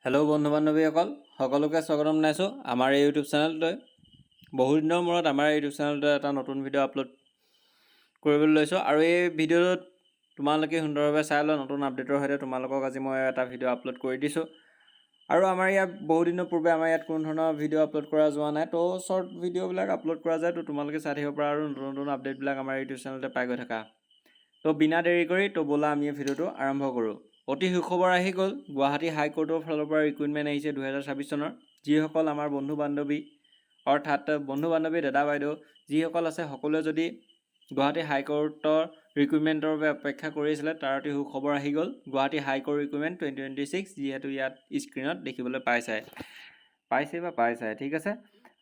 Hello' বন্ধু বান্ধৱীসকল সকলোকে স্বাগতম জনাইছোঁ আমাৰ এই ইউটিউব চেনেলটোলৈ। বহু দিনৰ মূৰত আমাৰ ইউটিউব চেনেলটোত এটা নতুন ভিডিঅ' আপলোড কৰিবলৈ লৈছোঁ আৰু এই ভিডিঅ'টোত তোমালোকে সুন্দৰভাৱে চাই লোৱা। নতুন আপডেটৰ সৈতে তোমালোকক আজি মই এটা ভিডিঅ' আপলোড কৰি দিছোঁ আৰু আমাৰ ইয়াত বহু দিনৰ পূৰ্বে আমাৰ ইয়াত কোনো ধৰণৰ ভিডিঅ' আপলোড কৰা যোৱা নাই। তো শ্বৰ্ট ভিডিঅ'বিলাক আপলোড কৰা যায়, তো তোমালোকে চাই থাকিব পৰা আৰু নতুন নতুন আপডেটবিলাক আমাৰ ইউটিউব চেনেলতে পাই গৈ থাকা। তো বিনা দেৰি কৰি ব'লা আমি এই ভিডিঅ'টো আৰম্ভ কৰোঁ। অতি সুখবৰ আহি গ'ল। গুৱাহাটী হাইকোৰ্টৰ ফালৰ পৰা ৰিক্ৰুইটমেণ্ট আহিছে 2026 চনৰ। যিসকল আমাৰ বন্ধু বান্ধৱী অৰ্থাৎ বন্ধু বান্ধৱী দাদা বাইদেউ যিসকল আছে সকলোৱে যদি গুৱাহাটী হাইকোৰ্টৰ ৰিক্ৰুইটমেণ্টৰ বাবে অপেক্ষা কৰি আছিলে, তাৰ অতি সুখবৰ আহি গ'ল। গুৱাহাটী হাইকোৰ্ট ৰিক্ৰুইটমেণ্ট 2026 যিহেতু ইয়াত স্ক্ৰীণত দেখিবলৈ পাইছে, ঠিক আছে।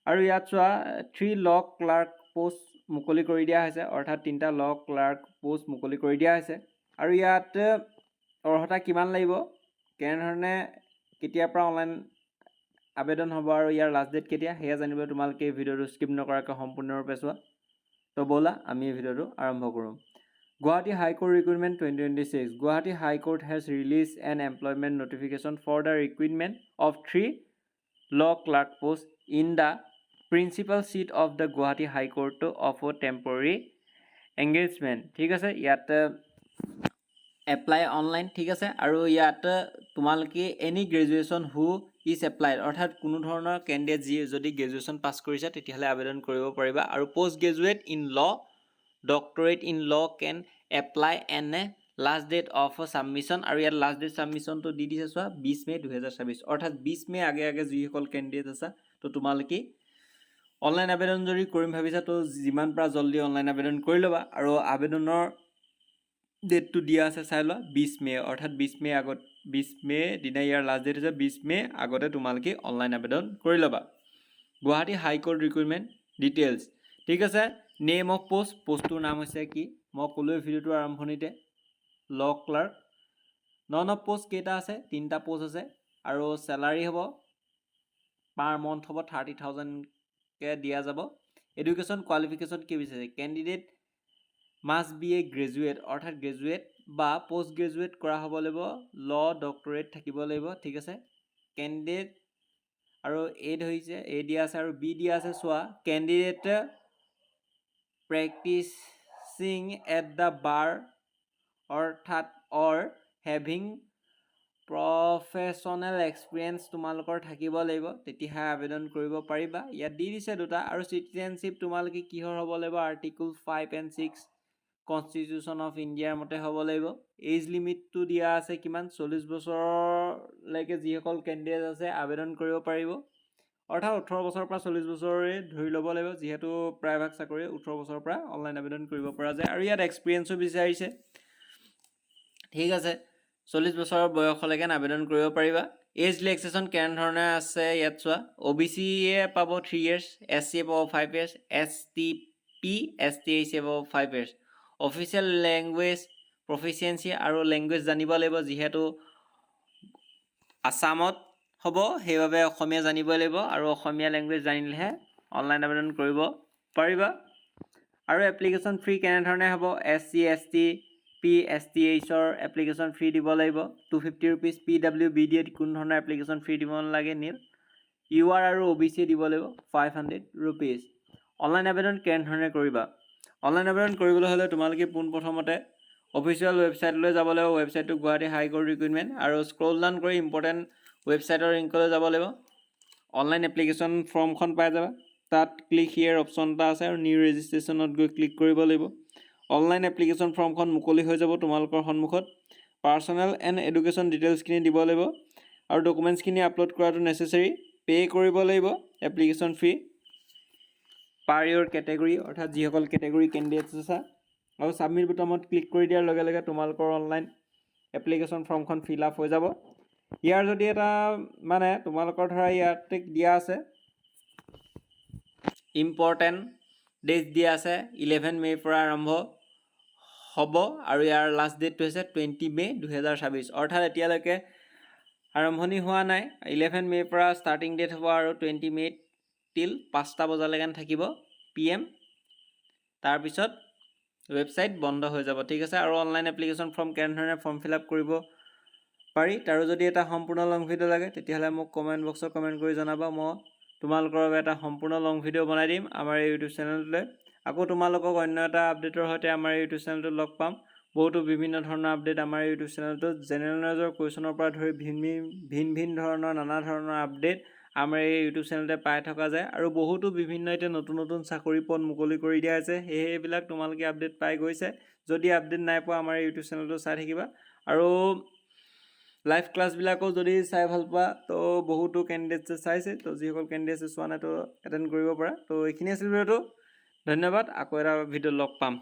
আৰু ইয়াত চোৱা 3 ল ক্লাৰ্ক পোষ্ট মুকলি কৰি দিয়া হৈছে, অৰ্থাৎ 3টা ল ক্লাৰ্ক পোষ্ট মুকলি কৰি দিয়া হৈছে। আৰু ইয়াত অৰ্হতা কিমান লাগিব, কেনেধৰণে কেতিয়াৰ পৰা অনলাইন আবেদন হ'ব আৰু ইয়াৰ লাষ্ট ডেট কেতিয়া, সেয়া জানিবলৈ তোমালোকে এই ভিডিঅ'টো স্কিপ নকৰাকৈ সম্পূৰ্ণৰূপে চোৱা। তো ব'লা আমি এই ভিডিঅ'টো আৰম্ভ কৰোঁ। Guwahati high court recruitment 2026. Guwahati High Court has released an employment notification for the recruitment of 3 law clerk posts in the principal seat of the Guwahati High Court to offer temporary engagement. ঠিক আছে, ইয়াত এপ্লাই অনলাইন, ঠিক আছে। আৰু ইয়াত তোমালোকে any graduation who is applied, অৰ্থাৎ কোনো ধৰণৰ কেণ্ডিডেট যদি গ্ৰেজুৱেশ্যন পাছ কৰিছে তেতিয়াহ'লে আবেদন কৰিব পাৰিবা। আৰু post graduate in law, doctorate in law can apply and last date of submission. আৰু ইয়াত লাষ্ট ডেট ছাবমিশ্যনটো দি দিছে চোৱা 20 মে 2026, অৰ্থাৎ 20 মে আগে যিসকল কেণ্ডিডেট আছে তো তোমালোকে অনলাইন আবেদন যদি কৰিম ভাবিছা তো যিমান পৰা জল্দি অনলাইন আবেদন কৰি ল'বা। আৰু আবেদনৰ ডেটটো দিয়া আছে চাই লোৱা 20 মে, অৰ্থাৎ 20 মে দিনা ইয়াৰ লাষ্ট ডেট হৈছে 20 মে, আগতে তোমালোকে অনলাইন আবেদন কৰি ল'বা। গুৱাহাটী হাইকোৰ্ট ৰিক্ৰুইটমেণ্ট ডিটেইলছ, ঠিক আছে। নেম অফ পোষ্টটোৰ নাম হৈছে কি, মই ক'লোৱে ভিডিঅ'টোৰ আৰম্ভণিতে, ল ক্লাৰ্ক। নন অফ পোষ্ট কেইটা আছে, 3টা পোষ্ট আছে। আৰু চেলাৰী হ'ব পাৰ মন্থ হ'ব 30,000কে দিয়া যাব। এডুকেশ্যন কোৱালিফিকেশ্যন কি বিচাৰিছে, candidate must B A graduate, অৰ্থাৎ গ্ৰেজুৱেট বা পোষ্ট গ্ৰেজুৱেট কৰা হ'ব লাগিব, ল ডক্টৰেট থাকিব লাগিব, ঠিক আছে। কেণ্ডিডেট আৰু এ ধৰিছে, এ দিয়া আছে আৰু বি দিয়া আছে। চোৱা কেণ্ডিডেট প্ৰেক্টিচিং এট দ্য বাৰ, অৰ্থাৎ অৰ হেভিং প্ৰফেশ্যনেল এক্সপিৰিয়েঞ্চ তোমালোকৰ থাকিব লাগিব, তেতিয়াহে আবেদন কৰিব পাৰিবা। ইয়াত দি দিছে 2টা। আৰু চিটিজেনশ্বিপ তোমালোকে কিহৰ হ'ব লাগিব, আৰ্টিকল 5 and 6 কনষ্টিটিউশ্যন অফ ইণ্ডিয়াৰ মতে হ'ব লাগিব। এজ লিমিটটো দিয়া আছে কিমান, 40 বছৰলৈকে যিসকল কেণ্ডিডেট আছে আবেদন কৰিব পাৰিব, অৰ্থাৎ 18 বছৰৰ পৰা 40 বছৰে ধৰি ল'ব লাগিব, যিহেতু প্ৰায়ভাগ চাকৰি 18 বছৰৰ পৰা অনলাইন আবেদন কৰিব পৰা যায়। আৰু ইয়াত এক্সপিৰিয়েঞ্চো বিচাৰিছে, ঠিক আছে। 40 বছৰৰ বয়সলৈকে আবেদন কৰিব পাৰিবা। এজ ৰিলেক্সেশ্যন কেনেধৰণে আছে ইয়াত চোৱা, OBC পাব 3 years, SC পাব 5 years, STP STHC পাব 5 years। অফিচিয়েল লেংগুৱেজ প্ৰফিচিয়েঞ্চি আৰু লেংগুৱেজ জানিব লাগিব, যিহেতু আছামত হ'ব সেইবাবে অসমীয়া জানিব লাগিব, আৰু অসমীয়া লেংগুৱেজ জানিলেহে অনলাইন আবেদন কৰিব পাৰিবা। আৰু এপ্লিকেশ্যন ফ্ৰী কেনেধৰণে হ'ব, SC ST PSTHৰ এপ্লিকেশ্যন ফ্ৰী দিব লাগিব 250 rupees। PWBD কোনো ধৰণৰ এপ্লিকেশ্যন ফ্ৰী দিব নালাগে, নীল। UR আৰু OBC দিব লাগিব 500 rupees। অনলাইন আবেদন কেনেধৰণে কৰিবা, অনলাইন আবেদন কৰিবলৈ হ'লে তোমালোকে পোনপ্ৰথমতে অফিচিয়েল ৱেবছাইটলৈ যাব লাগিব, ৱেবছাইটটো গুৱাহাটী হাইকোৰ্ট ৰিক্ৰুইটমেণ্ট, আৰু স্ক্ৰল ডাউন কৰি ইম্পৰ্টেণ্ট ৱেবছাইটৰ লিংকলৈ যাব লাগিব। অনলাইন এপ্লিকেশ্যন ফৰ্মখন পাই যাবা, তাত ক্লিক হিয়াৰ অপশ্যন এটা আছে আৰু নিউ ৰেজিষ্ট্ৰেশ্যনত গৈ ক্লিক কৰিব লাগিব। অনলাইন এপ্লিকেশ্যন ফৰ্মখন মুকলি হৈ যাব তোমালোকৰ সন্মুখত। পাৰ্চনেল এণ্ড এডুকেশ্যন ডিটেইলছখিনি দিব লাগিব আৰু ডকুমেণ্টছখিনি আপলোড কৰাটো নেচেচাৰী। পে' কৰিব লাগিব এপ্লিকেশ্যন ফ্ৰী পাৰ ইয়ৰ কেটেগৰী, অৰ্থাৎ যিসকল কেটেগৰী কেণ্ডিডেটছ আছে। আৰু ছাবমিট বুটামত ক্লিক কৰি দিয়াৰ লগে লগে তোমালোকৰ অনলাইন এপ্লিকেশ্যন ফৰ্মখন ফিল আপ হৈ যাব। ইয়াৰ যদি এটা মানে তোমালোকৰ ধৰা ইয়াতে দিয়া আছে ইম্পৰ্টেণ্ট ডেট দিয়া আছে 11 মে'ৰ পৰা আৰম্ভ হ'ব, আৰু ইয়াৰ লাষ্ট ডেটটো হৈছে 20 মে 2026, অৰ্থাৎ এতিয়ালৈকে আৰম্ভণি হোৱা নাই। 11 মে'ৰ পৰা ষ্টাৰ্টিং ডেট হ'ব আৰু 20 মে টিল 5টা বজালৈকে থাকিব PM, তাৰপিছত ৱেবছাইট বন্ধ হৈ যাব, ঠিক আছে। আৰু অনলাইন এপ্লিকেশ্যন ফৰ্ম কেনেধৰণে ফৰ্ম ফিল আপ কৰিব পাৰি। তাৰো যদি এটা সম্পূৰ্ণ লং ভিডিঅ' লাগে তেতিয়াহ'লে মোক কমেণ্ট বক্সত কমেণ্ট কৰি জনাবা, মই তোমালোকৰ বাবে এটা সম্পূৰ্ণ লং ভিডিঅ' বনাই দিম আমাৰ এই ইউটিউব চেনেলটোলৈ। আকৌ তোমালোকক অন্য এটা আপডেটৰ সৈতে আমাৰ ইউটিউব চেনেলটোত লগ পাম। বহুতো বিভিন্ন ধৰণৰ আপডেট আমাৰ ইউটিউব চেনেলটোত জেনেৰেল নলেজৰ কুৱেশ্যনৰ পৰা ধৰি ভিন ধৰণৰ নানা ধৰণৰ আপডেট আমাৰ এই ইউটিউব চেনেলতে পাই থকা যায়। আৰু বহুতো বিভিন্ন এতিয়া নতুন নতুন চাকৰি পদ মুকলি কৰি দিয়া হৈছে, সেয়ে এইবিলাক তোমালোকে আপডেট পাই গৈছে। যদি আপডেট নাই পোৱা আমাৰ ইউটিউব চেনেলটো চাই থাকিবা। আৰু লাইভ ক্লাছবিলাকো যদি চাই ভাল পোৱা তো বহুতো কেণ্ডিডেটছে চাইছে, তো যিসকল কেণ্ডিডেটছে চোৱা নাই তো এটেণ্ড কৰিব পাৰা। তো এইখিনি আছিল ভিডিঅ'টো। ধন্যবাদ, আকৌ এটা ভিডিঅ'ত লগ পাম।